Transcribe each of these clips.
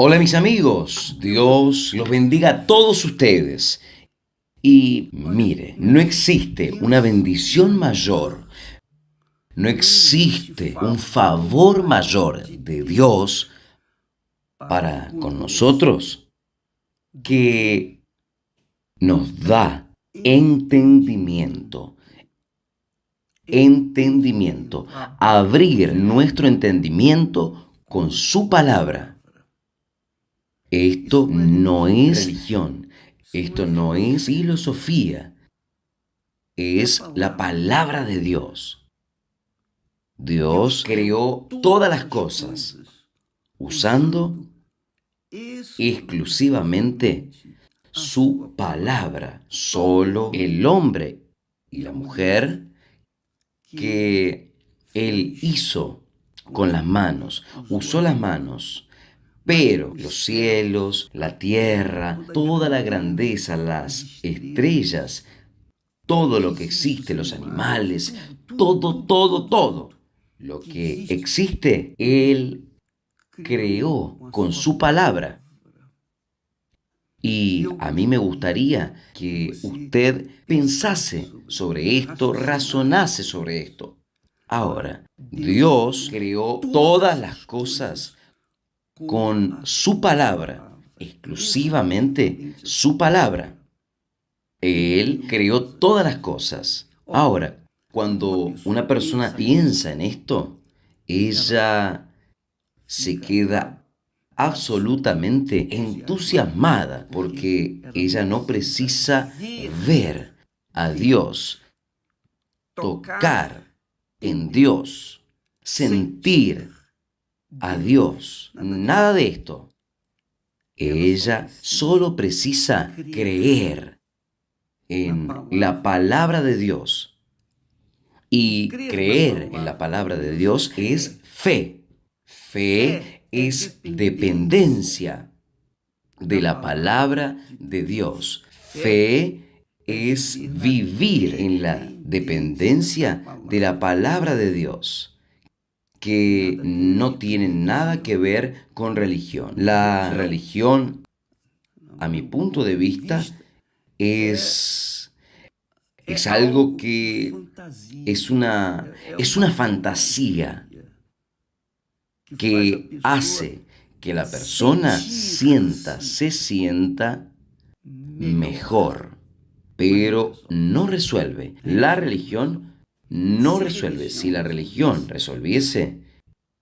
Hola mis amigos, Dios los bendiga a todos ustedes. Y mire, no existe una bendición mayor, no existe un favor mayor de Dios para con nosotros que nos da entendimiento, abrir nuestro entendimiento con su palabra. Esto no es religión, esto no es filosofía, es la palabra de Dios. Dios creó todas las cosas usando exclusivamente su palabra. Solo el hombre y la mujer que Él hizo con las manos, usó las manos. Pero los cielos, la tierra, toda la grandeza, las estrellas, todo lo que existe, los animales, todo lo que existe, Él creó con su palabra. Y a mí me gustaría que usted pensase sobre esto, razonase sobre esto. Ahora, Dios creó todas las cosas con su palabra, exclusivamente su palabra. Él creó todas las cosas. Ahora, cuando una persona piensa en esto, ella se queda absolutamente entusiasmada porque ella no precisa ver a Dios, tocar en Dios, sentir a Dios, nada de esto. Ella solo precisa creer en la palabra de Dios. Y creer en la palabra de Dios es fe. Fe es dependencia de la palabra de Dios. Fe es vivir en la dependencia de la palabra de Dios, que no tiene nada que ver con religión. La religión, a mi punto de vista, es algo que es una fantasía que hace que la persona se sienta mejor, pero no resuelve. La religión no resuelve. Si la religión resolviese,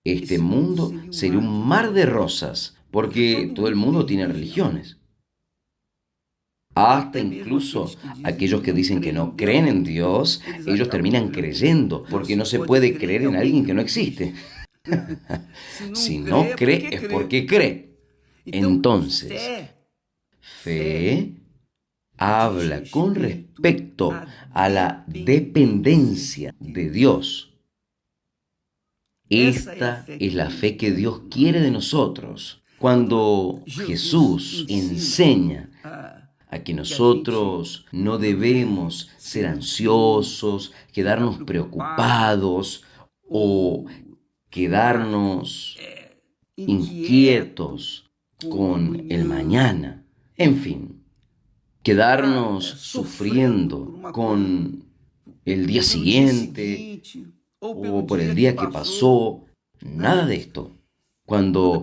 este mundo sería un mar de rosas, porque todo el mundo tiene religiones. Hasta incluso aquellos que dicen que no creen en Dios, ellos terminan creyendo, porque no se puede creer en alguien que no existe. Si no cree es porque cree. Entonces, fe habla con respecto a la dependencia de Dios. Esta es la fe que Dios quiere de nosotros. Cuando Jesús enseña a que nosotros no debemos ser ansiosos, quedarnos preocupados o quedarnos inquietos con el mañana. En fin, quedarnos sufriendo con el día siguiente o por el día que pasó. Nada de esto. Cuando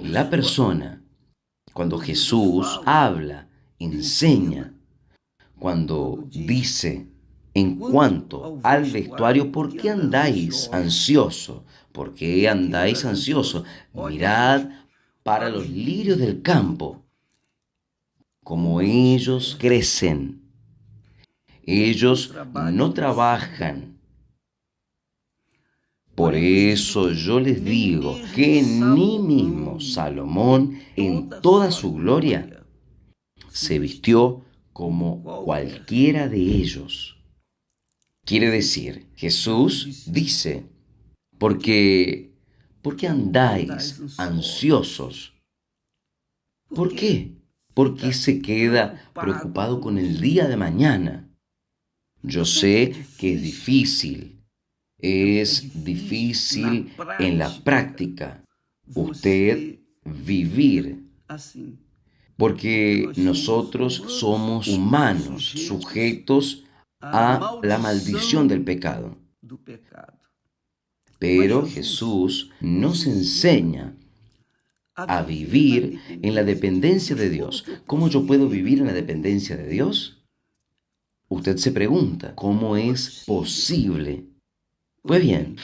Jesús habla, enseña, cuando dice en cuanto al vestuario, ¿por qué andáis ansioso? ¿Por qué andáis ansioso? Mirad para los lirios del campo, como ellos crecen. Ellos no trabajan. Por eso yo les digo que ni mismo Salomón en toda su gloria se vistió como cualquiera de ellos. Quiere decir, Jesús dice, ¿por qué andáis ansiosos? ¿Por qué? ¿Por qué se queda preocupado con el día de mañana? Yo sé que es difícil en la práctica usted vivir Porque nosotros somos humanos, sujetos a la maldición del pecado. Pero Jesús nos enseña a vivir en la dependencia de Dios. ¿Cómo yo puedo vivir en la dependencia de Dios? Usted se pregunta, ¿cómo es posible? Pues bien,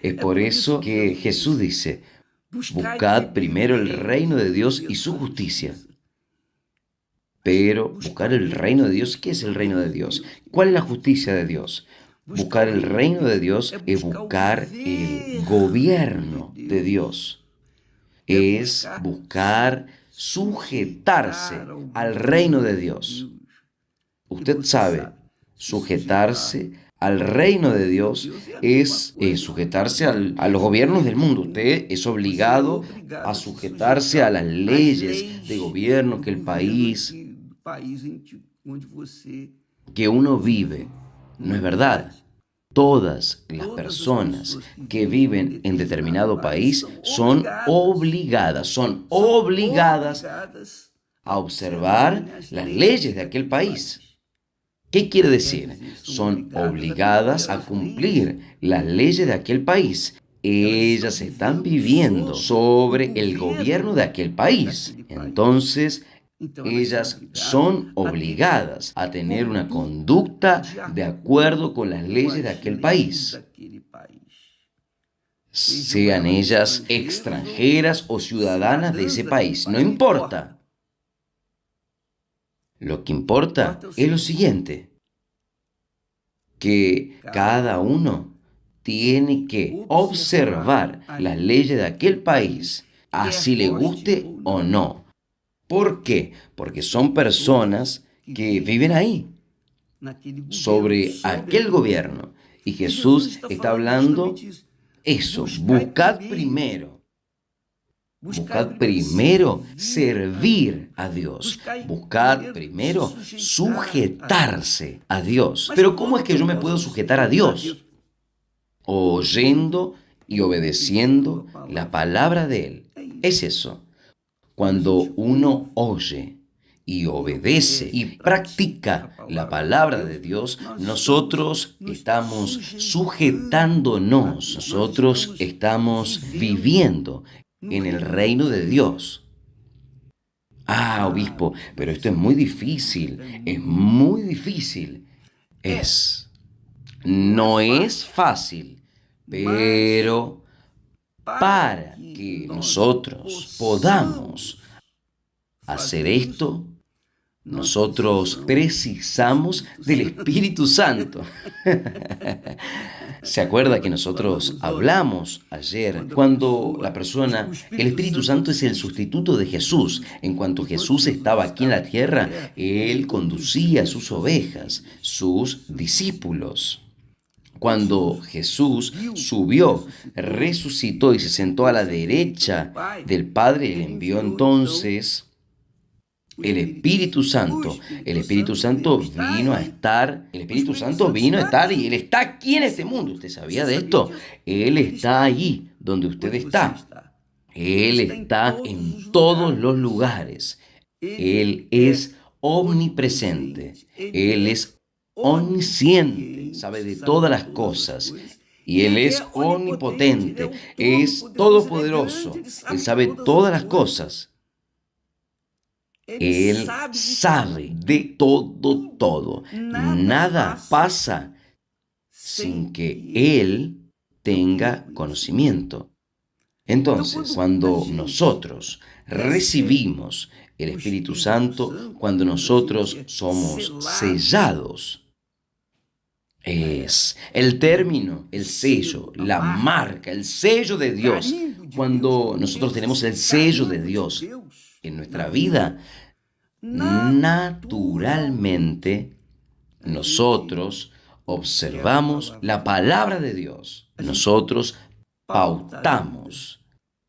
es por eso que Jesús dice, buscad primero el reino de Dios y su justicia. Pero buscar el reino de Dios, ¿qué es el reino de Dios? ¿Cuál es la justicia de Dios? Buscar el reino de Dios es buscar el gobierno de Dios. Es buscar sujetarse al reino de Dios. Usted sabe, sujetarse al reino de Dios es sujetarse a los gobiernos del mundo. Usted es obligado a sujetarse a las leyes de gobierno que el país que uno vive. No es verdad. Todas las personas que viven en determinado país son obligadas a observar las leyes de aquel país. ¿Qué quiere decir? Son obligadas a cumplir las leyes de aquel país. Ellas están viviendo sobre el gobierno de aquel país. Entonces, ellas son obligadas a tener una conducta de acuerdo con las leyes de aquel país. Sean ellas extranjeras o ciudadanas de ese país, no importa. Lo que importa es lo siguiente, que cada uno tiene que observar las leyes de aquel país, así le guste o no. ¿Por qué? Porque son personas que viven ahí, sobre aquel gobierno. Y Jesús está hablando eso, buscad primero servir a Dios. Buscad primero sujetarse a Dios. Pero ¿cómo es que yo me puedo sujetar a Dios? Oyendo y obedeciendo la palabra de Él. Es eso. Cuando uno oye y obedece y practica la palabra de Dios, nosotros estamos sujetándonos, nosotros estamos viviendo en el reino de Dios. Ah, obispo, pero esto es muy difícil, es muy difícil. No es fácil, pero para que nosotros podamos hacer esto, nosotros precisamos del Espíritu Santo. ¿Se acuerda que nosotros hablamos ayer cuando el Espíritu Santo es el sustituto de Jesús? En cuanto Jesús estaba aquí en la tierra, Él conducía a sus ovejas, sus discípulos. Cuando Jesús subió, resucitó y se sentó a la derecha del Padre, Él envió entonces el Espíritu Santo. El Espíritu Santo vino a estar y Él está aquí en este mundo. ¿Usted sabía de esto? Él está allí donde usted está. Él está en todos los lugares. Él es omnipresente. Él es omnisciente. Sabe de todas las cosas. Y Él es omnipotente. Es todopoderoso. Él sabe todas las cosas. Él sabe de todo. Nada pasa sin que Él tenga conocimiento. Entonces, cuando nosotros recibimos el Espíritu Santo, cuando nosotros somos sellados, es el término, el sello, la marca, el sello de Dios. Cuando nosotros tenemos el sello de Dios en nuestra vida, naturalmente nosotros observamos la palabra de Dios. Nosotros pautamos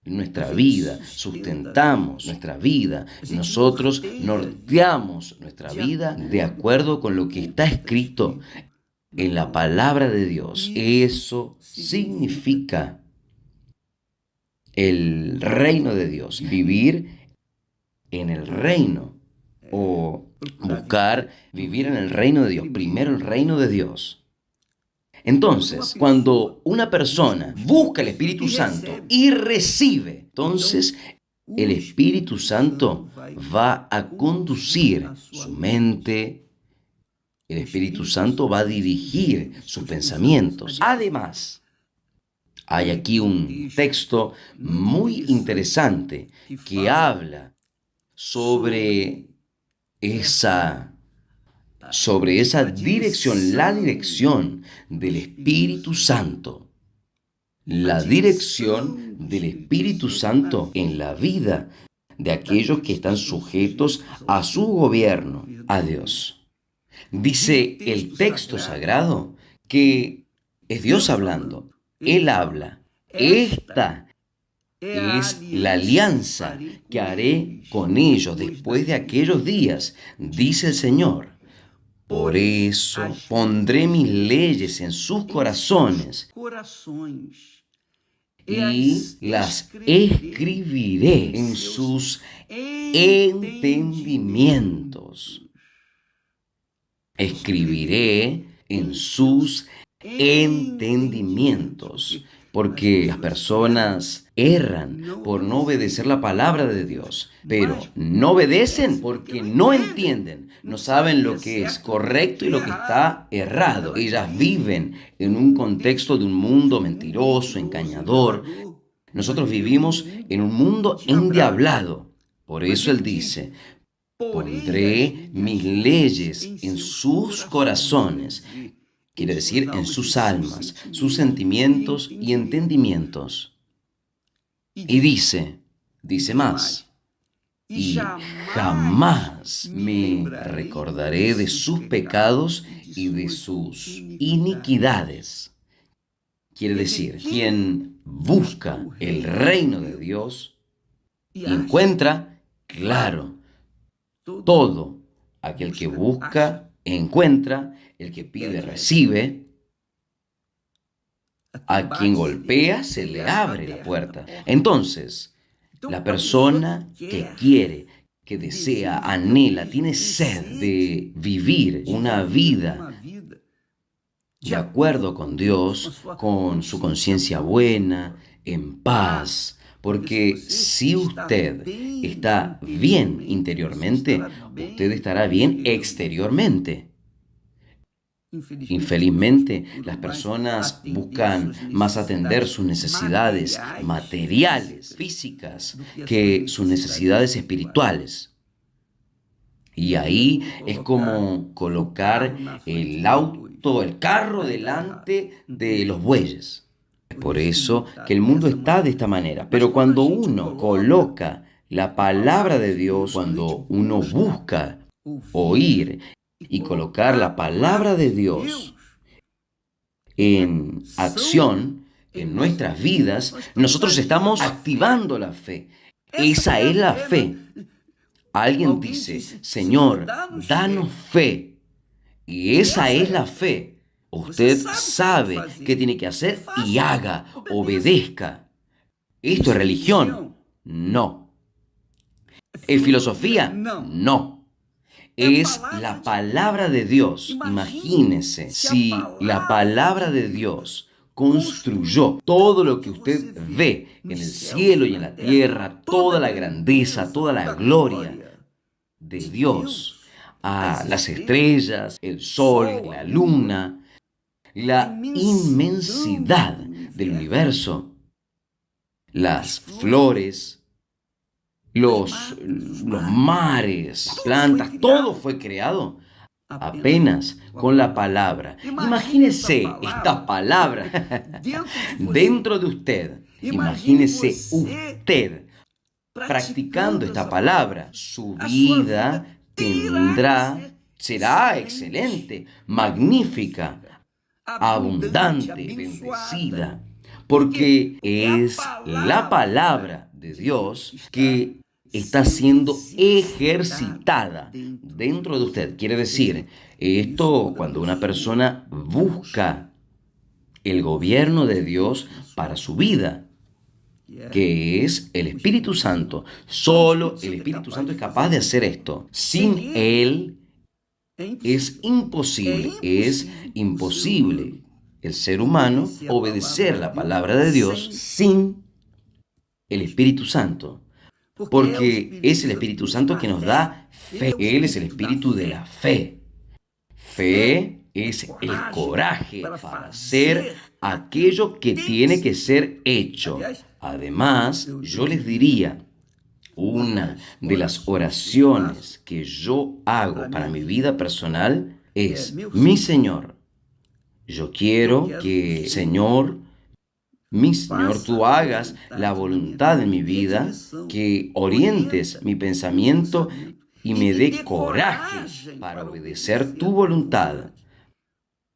nuestra vida, sustentamos nuestra vida, nosotros norteamos nuestra vida de acuerdo con lo que está escrito en la palabra de Dios. Eso significa el reino de Dios, vivir en el reino o buscar vivir en el reino de Dios, primero el reino de Dios. Entonces, cuando una persona busca el Espíritu Santo y recibe, entonces el Espíritu Santo va a conducir su mente, el Espíritu Santo va a dirigir sus pensamientos. Además, hay aquí un texto muy interesante que habla sobre esa dirección, la dirección del Espíritu Santo. La dirección del Espíritu Santo en la vida de aquellos que están sujetos a su gobierno, a Dios. Dice el texto sagrado que es Dios hablando. Él habla. Esta es la alianza que haré con ellos después de aquellos días, dice el Señor. Por eso pondré mis leyes en sus corazones y las escribiré en sus entendimientos. Escribiré en sus entendimientos, porque las personas erran por no obedecer la palabra de Dios, pero no obedecen porque no entienden, no saben lo que es correcto y lo que está errado. Ellas viven en un contexto de un mundo mentiroso, engañador. Nosotros vivimos en un mundo endiablado. Por eso Él dice: pondré mis leyes en sus corazones. Quiere decir en sus almas, sus sentimientos y entendimientos. Y dice más, y jamás me recordaré de sus pecados y de sus iniquidades. Quiere decir, quien busca el reino de Dios encuentra, claro, todo. Aquel que busca, encuentra. El que pide, recibe. A quien golpea, se le abre la puerta. Entonces, la persona que quiere, que desea, anhela, tiene sed de vivir una vida de acuerdo con Dios, con su conciencia buena, en paz. Porque si usted está bien interiormente, usted estará bien exteriormente. Infelizmente, las personas buscan más atender sus necesidades materiales, físicas, que sus necesidades espirituales. Y ahí es como colocar el carro delante de los bueyes. Es por eso que el mundo está de esta manera. Pero cuando uno coloca la palabra de Dios, cuando uno busca oír y colocar la palabra de Dios en acción en nuestras vidas, nosotros estamos activando la fe. Esa es la fe. Alguien dice: Señor, danos fe. Y esa es la fe. Usted sabe qué tiene que hacer y haga, obedezca. ¿Esto es religión? No. ¿Es filosofía? No. Es la palabra de Dios. Imagínese si la palabra de Dios construyó todo lo que usted ve en el cielo y en la tierra, toda la grandeza, toda la gloria de Dios, a las estrellas, el sol, la luna, la inmensidad del universo, las flores, los mares, plantas, todo fue creado apenas con la palabra. Imagínese esta palabra dentro de usted. Imagínese usted practicando esta palabra. Su vida será excelente, magnífica, abundante, bendecida, porque es la palabra de Dios que está siendo ejercitada dentro de usted. Quiere decir, esto cuando una persona busca el gobierno de Dios para su vida. que es el Espíritu Santo. Solo el Espíritu Santo es capaz de hacer esto. Sin Él es imposible el ser humano obedecer la palabra de Dios sin el Espíritu Santo. Porque es el Espíritu Santo que nos da fe. Él es el Espíritu de la fe. Fe es el coraje para hacer aquello que tiene que ser hecho. Además, yo les diría, una de las oraciones que yo hago para mi vida personal es: mi Señor, yo quiero que, mi Señor, tú hagas la voluntad en mi vida, que orientes mi pensamiento y me dé coraje para obedecer tu voluntad.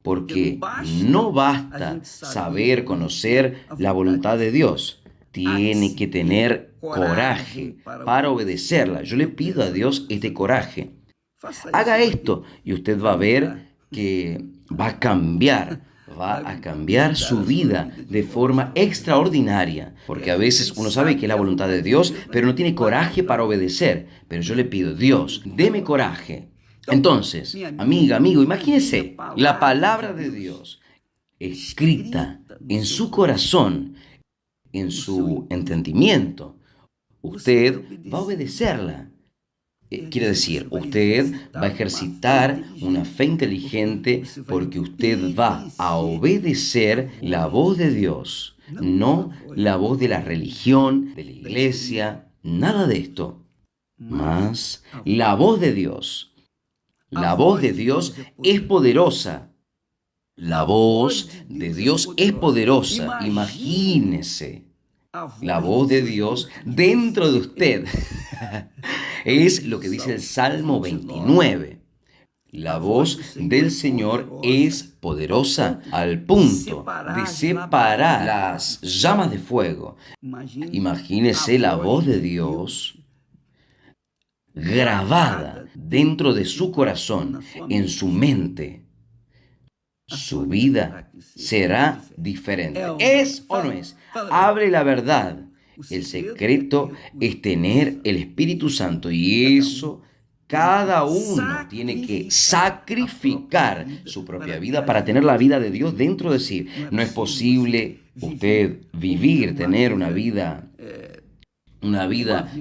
Porque no basta saber, conocer la voluntad de Dios. Tiene que tener coraje para obedecerla. Yo le pido a Dios este coraje. Haga esto y usted va a ver que va a cambiar su vida de forma extraordinaria. Porque a veces uno sabe que es la voluntad de Dios, pero no tiene coraje para obedecer. Pero yo le pido: Dios, deme coraje. Entonces, amiga, amigo, imagínese la palabra de Dios escrita en su corazón, en su entendimiento. Usted va a obedecerla. Quiere decir, usted va a ejercitar una fe inteligente porque usted va a obedecer la voz de Dios, no la voz de la religión, de la iglesia, nada de esto. Mas la voz de Dios. La voz de Dios es poderosa. La voz de Dios es poderosa. Imagínese la voz de Dios dentro de usted. Es lo que dice el Salmo 29. La voz del Señor es poderosa al punto de separar las llamas de fuego. Imagínese la voz de Dios grabada dentro de su corazón, en su mente. Su vida será diferente. ¿Es o no es? Hable la verdad. El secreto es tener el Espíritu Santo, y eso cada uno tiene que sacrificar su propia vida para tener la vida de Dios dentro de sí. No es posible usted tener una vida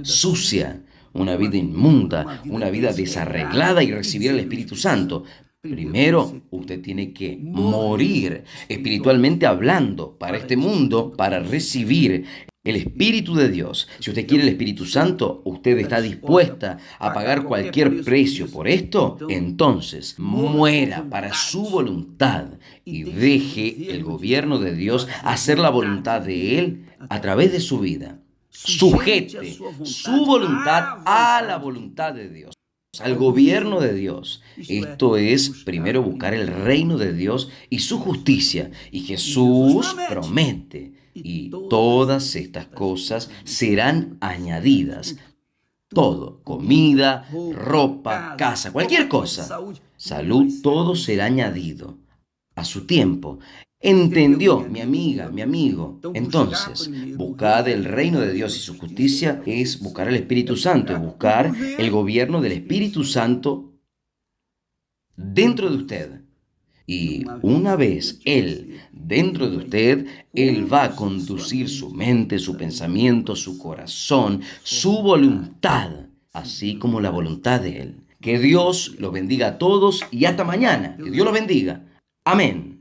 sucia, una vida inmunda, una vida desarreglada y recibir el Espíritu Santo. Primero, usted tiene que morir espiritualmente hablando para este mundo para recibir el Espíritu de Dios. Si usted quiere el Espíritu Santo, usted está dispuesta a pagar cualquier precio por esto, entonces muera para su voluntad y deje el gobierno de Dios hacer la voluntad de Él a través de su vida. Sujete su voluntad a la voluntad de Dios, al gobierno de Dios. Esto es primero buscar el reino de Dios y su justicia. Y Jesús promete: y todas estas cosas serán añadidas. Todo: comida, ropa, casa, cualquier cosa. Salud, todo será añadido a su tiempo. ¿Entendió, mi amiga, mi amigo? Entonces, buscar el reino de Dios y su justicia es buscar el Espíritu Santo, es buscar el gobierno del Espíritu Santo dentro de usted. Y una vez Él dentro de usted, Él va a conducir su mente, su pensamiento, su corazón, su voluntad, así como la voluntad de Él. Que Dios los bendiga a todos y hasta mañana. Que Dios los bendiga. Amén.